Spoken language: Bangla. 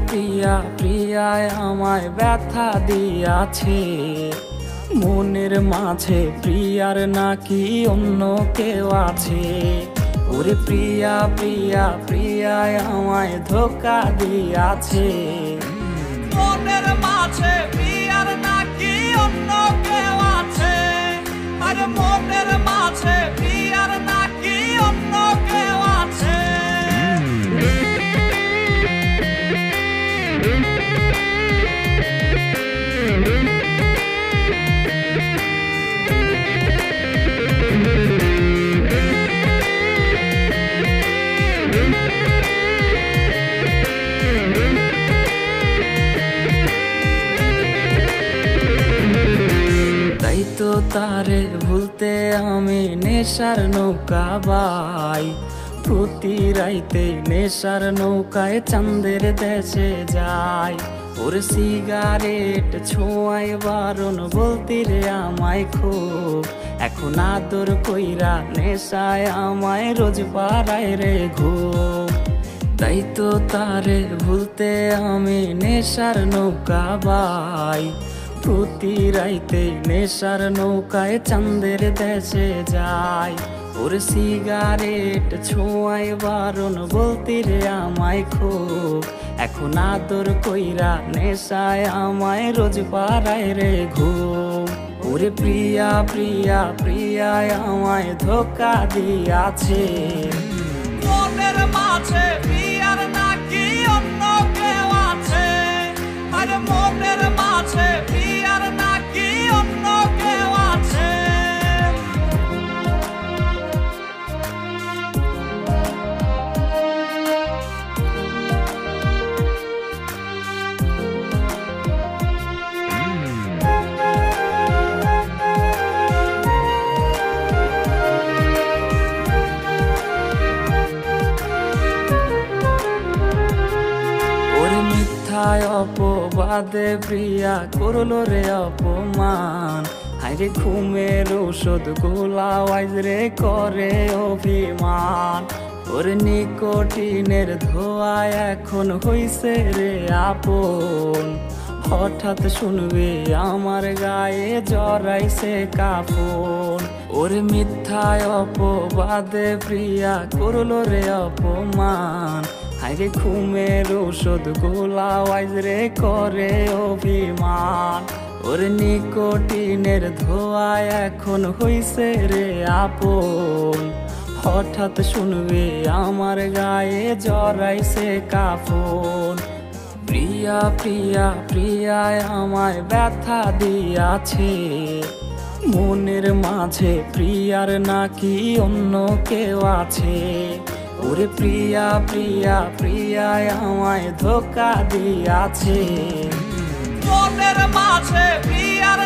প্রিয়া প্রিয়ায় আমায় ব্যথা দিয়াছে, মনের মাঝে প্রিয়ার নাকি অন্য কেউ আছে। ওরে প্রিয়া প্রিয়া প্রিয়ায় আমায় ধোঁকা দিয়াছে, মনের মাঝে প্রিয়ার নাকি অন্য কেউ আছে। আরে মনের মাঝে প্রিয়ার নাকি অন্য কেউ আছে। তাই তো তারে ভুলতে আমি নেশার নৌকা বাই, প্রতি রাইতে নেশার নৌকায় চাঁদের দেশে যাই। ওর সিগারেট ছোঁয়ায় বারণ বলতে রে আমায় খুব, এখন আদর কইরা নেশায় আমায় রোজ পাড়ায় রে ঘুম। তাই তো তারে ভুলতে আমি নেশার নৌকা বাই, প্রতি রাইতে নেশার নৌকায় চাঁদের দেশে যাই। ওর সিগারেট ছোঁয়ায় বারণ বলতে রে আমায় খুব, এখন আদর কইরা নেশায় আমায় রোজ পাড়ায় রে ঘুম। ওরে প্রিয়া প্রিয়া প্রিয়ায় আমায় ধোঁকা দিয়াছে, মনের মাঝে প্রিয়ার নাকি অন্য কেউ আছে। আরে মনের মাঝে প্রিয়ার নাকি অন্য কেউ আছে। অপবাদে প্রিয়া করলো রে অপমান, হাইরে ঘুমের ঔষধ গোলাওয়াইজ রে করে অভিমান। ওর নিকোটিনের ধোঁয়ায় এখন হইছে রে আপন, হঠাৎ শুনবে আমার গায়ে জড়াইছে কাফন। ওর মিথ্যায় অপবাদে প্রিয়া করলো রে অপমান, হাইরে ঘুমের ঔষধ গোলাওয়াইজ রে করে অভিমান। ওর নিকোটিনের ধোঁয়ায় এখন হইছে রে আপন, হঠাৎ শুনবে আমার গায়ে জড়াইছে কাফন। প্রিয়া প্রিয়া প্রিয়ায় আমায় ব্যথা দিয়াছে, মনের মাঝে প্রিয়ার নাকি অন্য কেউ আছে। ওরে প্রিয়া প্রিয়া প্রিয়ায় আমায় ধোঁকা দিয়াছে, মনের মাঝে প্রিয়ার